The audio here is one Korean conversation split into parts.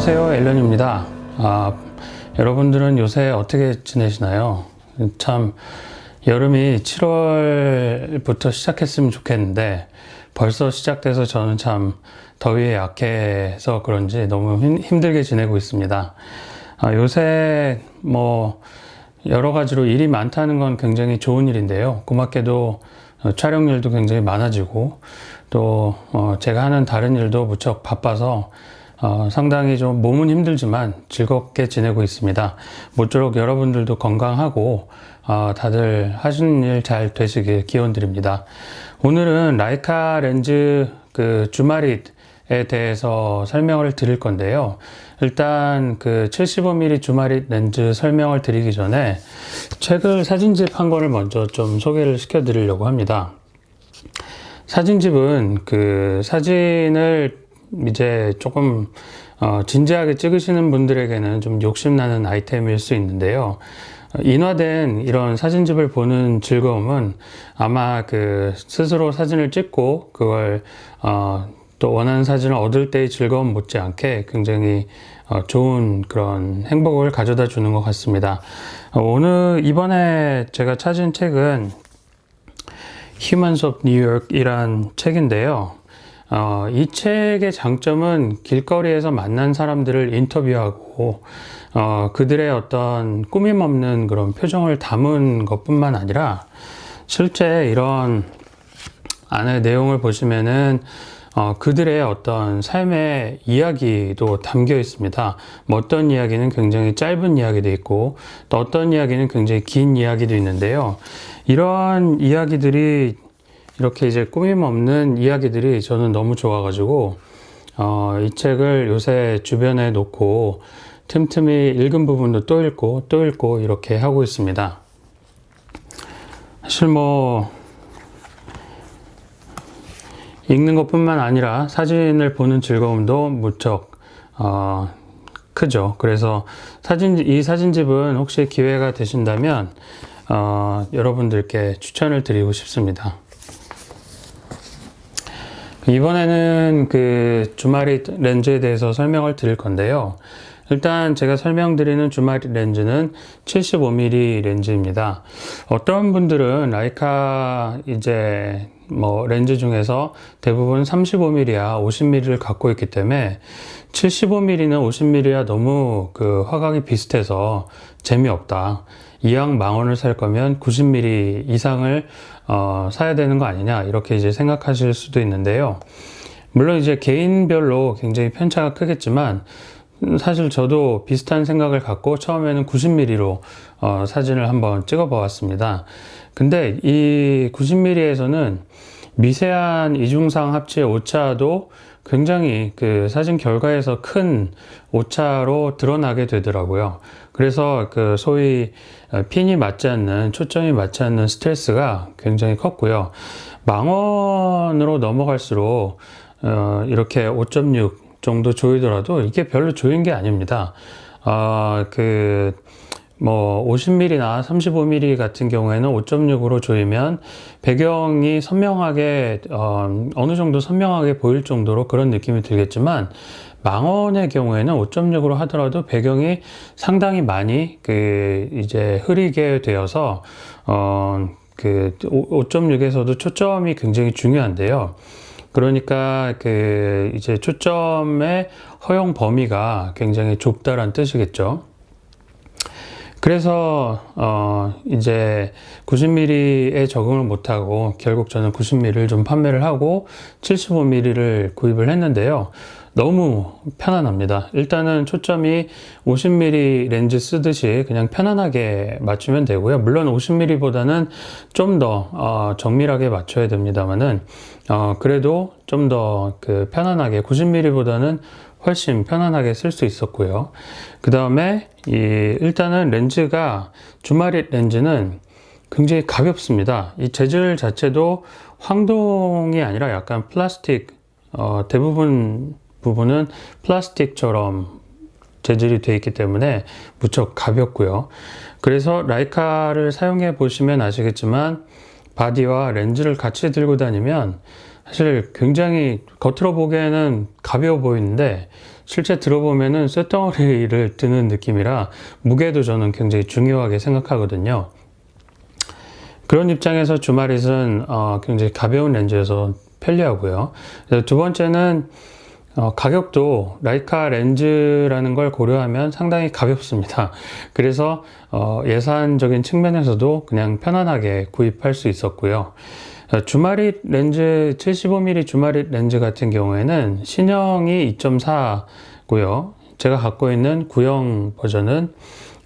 안녕하세요, 앨런입니다. 여러분들은 요새 어떻게 지내시나요? 참 여름이 7월부터 시작했으면 좋겠는데 벌써 시작돼서 저는 참 더위에 약해서 그런지 너무 힘들게 지내고 있습니다. 요새 여러 가지로 일이 많다는 건 굉장히 좋은 일인데요. 고맙게도 촬영일도 굉장히 많아지고 또 제가 하는 다른 일도 무척 바빠서 상당히 좀 몸은 힘들지만 즐겁게 지내고 있습니다. 모쪼록 여러분들도 건강하고 다들 하시는 일 잘 되시길 기원드립니다. 오늘은 라이카 렌즈 주마릿에 대해서 설명을 드릴 건데요. 일단 75mm 주마릿 렌즈 설명을 드리기 전에 최근 사진집 한 권을 먼저 좀 소개를 시켜 드리려고 합니다. 사진집은 사진을 이제 조금 진지하게 찍으시는 분들에게는 좀 욕심나는 아이템일 수 있는데요. 인화된 이런 사진집을 보는 즐거움은 아마 스스로 사진을 찍고 그걸 또 원하는 사진을 얻을 때의 즐거움 못지않게 굉장히 좋은 그런 행복을 가져다 주는 것 같습니다. 이번에 제가 찾은 책은 Humans of New York이란 책인데요. 이 책의 장점은 길거리에서 만난 사람들을 인터뷰하고 그들의 어떤 꾸밈 없는 그런 표정을 담은 것뿐만 아니라 실제 이런 안에 내용을 보시면은 그들의 어떤 삶의 이야기도 담겨 있습니다. 어떤 이야기는 굉장히 짧은 이야기도 있고 또 어떤 이야기는 굉장히 긴 이야기도 있는데요. 이러한 이야기들이 이렇게 이제 꾸밈 없는 이야기들이 저는 너무 좋아가지고 이 책을 요새 주변에 놓고 틈틈이 읽은 부분도 또 읽고 이렇게 하고 있습니다. 사실 읽는 것뿐만 아니라 사진을 보는 즐거움도 무척 크죠. 그래서 이 사진집은 혹시 기회가 되신다면 여러분들께 추천을 드리고 싶습니다. 이번에는 주마릿 렌즈에 대해서 설명을 드릴 건데요. 일단 제가 설명드리는 주마릿 렌즈는 75mm 렌즈입니다. 어떤 분들은 라이카 렌즈 중에서 대부분 35mm야 50mm를 갖고 있기 때문에 75mm는 50mm야 너무 화각이 비슷해서 재미없다. 이왕 망원을 살 거면 90mm 이상을 사야 되는 거 아니냐 이렇게 이제 생각하실 수도 있는데요. 물론 이제 개인별로 굉장히 편차가 크겠지만 사실 저도 비슷한 생각을 갖고 처음에는 90mm로 사진을 한번 찍어 보았습니다. 근데 이 90mm에서는 미세한 이중상 합치의 오차도 굉장히 사진 결과에서 큰 오차로 드러나게 되더라고요. 그래서 소위 핀이 맞지 않는, 초점이 맞지 않는 스트레스가 굉장히 컸고요. 망원으로 넘어갈수록 이렇게 5.6 정도 조이더라도 이게 별로 조인 게 아닙니다. 50mm나 35mm 같은 경우에는 5.6으로 조이면 배경이 선명하게 어느 정도 선명하게 보일 정도로 그런 느낌이 들겠지만 망원의 경우에는 5.6으로 하더라도 배경이 상당히 많이 이제 흐리게 되어서 5.6에서도 초점이 굉장히 중요한데요. 그러니까 이제 초점의 허용 범위가 굉장히 좁다란 뜻이겠죠. 그래서 이제 90mm에 적응을 못하고 결국 저는 90mm를 좀 판매를 하고 75mm를 구입을 했는데요. 너무 편안합니다. 일단은 초점이 50mm 렌즈 쓰듯이 그냥 편안하게 맞추면 되고요. 물론 50mm보다는 좀 더 정밀하게 맞춰야 됩니다만은 그래도 좀 더 편안하게 90mm보다는 훨씬 편안하게 쓸 수 있었고요. 그 다음에 일단은 렌즈가 주마릿 렌즈는 굉장히 가볍습니다. 이 재질 자체도 황동이 아니라 약간 플라스틱, 대부분 부분은 플라스틱처럼 재질이 되어 있기 때문에 무척 가볍고요. 그래서 라이카를 사용해 보시면 아시겠지만 바디와 렌즈를 같이 들고 다니면 사실 굉장히 겉으로 보기에는 가벼워 보이는데 실제 들어보면은 쇳덩어리를 드는 느낌이라 무게도 저는 굉장히 중요하게 생각하거든요. 그런 입장에서 주마릿은 굉장히 가벼운 렌즈여서 편리하고요. 두 번째는 가격도 라이카 렌즈라는 걸 고려하면 상당히 가볍습니다. 그래서 예산적인 측면에서도 그냥 편안하게 구입할 수 있었고요. 주마릿 렌즈 75mm 주마릿 렌즈 같은 경우에는 신형이 2.4고요. 제가 갖고 있는 구형 버전은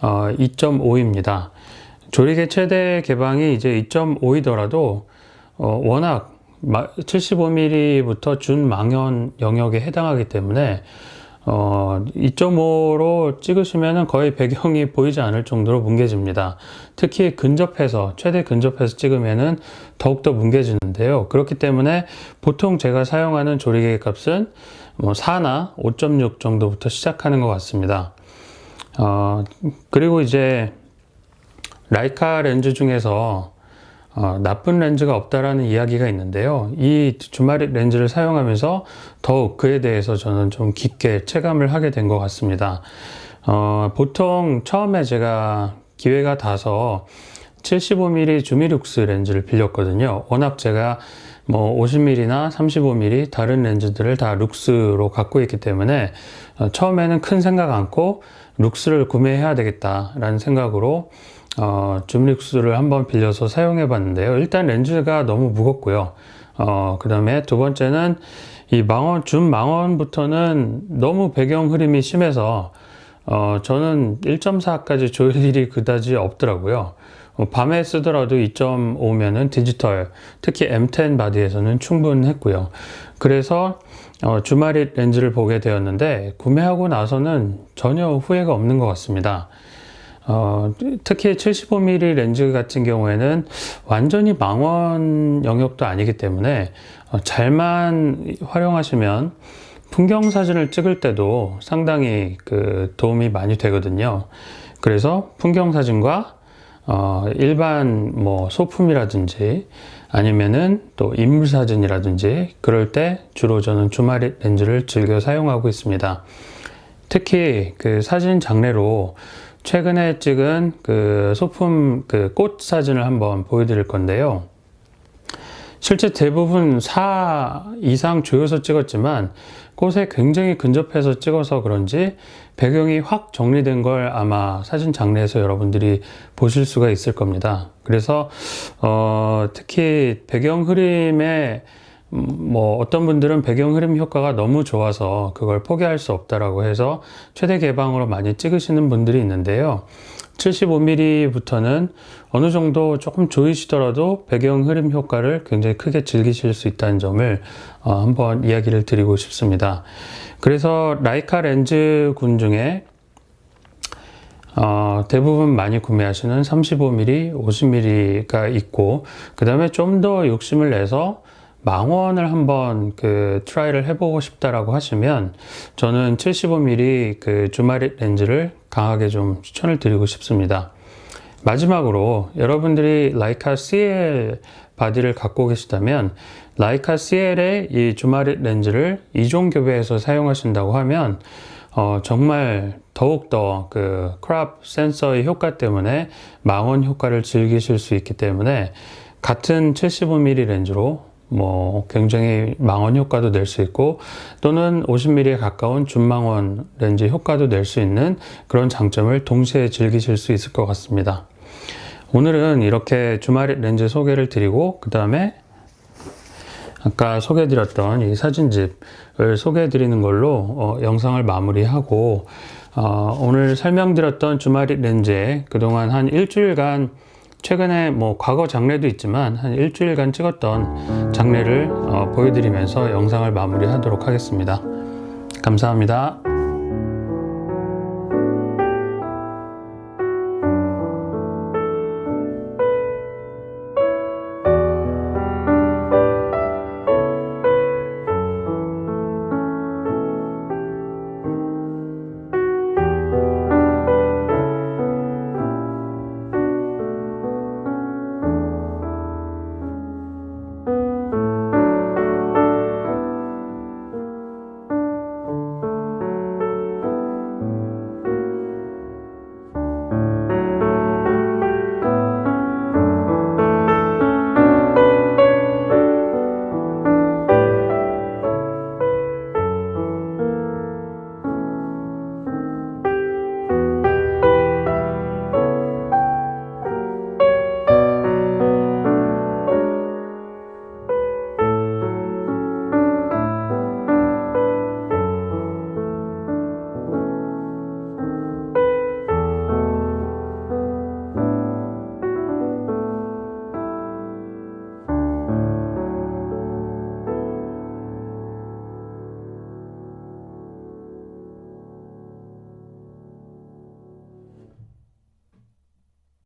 2.5입니다. 조리개 최대 개방이 이제 2.5이더라도 워낙 75mm부터 준망원 영역에 해당하기 때문에 2.5로 찍으시면 거의 배경이 보이지 않을 정도로 뭉개집니다. 특히 근접해서 최대 근접해서 찍으면 더욱더 뭉개지는데요. 그렇기 때문에 보통 제가 사용하는 조리개 값은 4나 5.6 정도부터 시작하는 것 같습니다. 그리고 이제 라이카 렌즈 중에서 나쁜 렌즈가 없다라는 이야기가 있는데요. 이 주마릿 렌즈를 사용하면서 더욱 그에 대해서 저는 좀 깊게 체감을 하게 된 것 같습니다. 보통 처음에 제가 기회가 닿아서 75mm 주미룩스 렌즈를 빌렸거든요. 워낙 제가 50mm나 35mm 다른 렌즈들을 다 룩스로 갖고 있기 때문에 처음에는 큰 생각 않고 룩스를 구매해야 되겠다라는 생각으로 줌릭스를 한번 빌려서 사용해 봤는데요. 일단 렌즈가 너무 무겁고요. 그 다음에 두 번째는 이 줌 망원부터는 너무 배경 흐림이 심해서 저는 1.4까지 조일 일이 그다지 없더라고요. 밤에 쓰더라도 2.5면은 디지털, 특히 M10 바디에서는 충분했고요. 그래서 주마릿 렌즈를 보게 되었는데 구매하고 나서는 전혀 후회가 없는 것 같습니다. 특히 75mm 렌즈 같은 경우에는 완전히 망원 영역도 아니기 때문에 잘만 활용하시면 풍경 사진을 찍을 때도 상당히 도움이 많이 되거든요. 그래서 풍경 사진과 일반 소품이라든지 아니면은 또 인물 사진이라든지 그럴 때 주로 저는 주마릿 렌즈를 즐겨 사용하고 있습니다. 특히 사진 장르로 최근에 찍은 소품 꽃 사진을 한번 보여드릴 건데요. 실제 대부분 4 이상 조여서 찍었지만 꽃에 굉장히 근접해서 찍어서 그런지 배경이 확 정리된 걸 아마 사진 장르에서 여러분들이 보실 수가 있을 겁니다. 그래서 특히 배경 흐림에 어떤 분들은 배경 흐림 효과가 너무 좋아서 그걸 포기할 수 없다라고 해서 최대 개방으로 많이 찍으시는 분들이 있는데요. 75mm부터는 어느 정도 조금 조이시더라도 배경 흐림 효과를 굉장히 크게 즐기실 수 있다는 점을 한번 이야기를 드리고 싶습니다. 그래서 라이카 렌즈군 중에 대부분 많이 구매하시는 35mm, 50mm가 있고 그 다음에 좀 더 욕심을 내서 망원을 한번 트라이를 해보고 싶다라고 하시면 저는 75mm 주마릿 렌즈를 강하게 좀 추천을 드리고 싶습니다. 마지막으로 여러분들이 라이카 CL 바디를 갖고 계시다면 라이카 CL의 이 주마릿 렌즈를 이종 교배해서 사용하신다고 하면 정말 더욱더 크롭 센서의 효과 때문에 망원 효과를 즐기실 수 있기 때문에 같은 75mm 렌즈로 굉장히 망원 효과도 낼 수 있고 또는 50mm에 가까운 준망원 렌즈 효과도 낼 수 있는 그런 장점을 동시에 즐기실 수 있을 것 같습니다. 오늘은 이렇게 주마릿 렌즈 소개를 드리고 그 다음에 아까 소개해드렸던 이 사진집을 소개해드리는 걸로 영상을 마무리하고 오늘 설명드렸던 주마릿 렌즈에 그동안 한 일주일간 최근에 과거 장례도 있지만 한 일주일간 찍었던 장례를 보여드리면서 영상을 마무리하도록 하겠습니다. 감사합니다.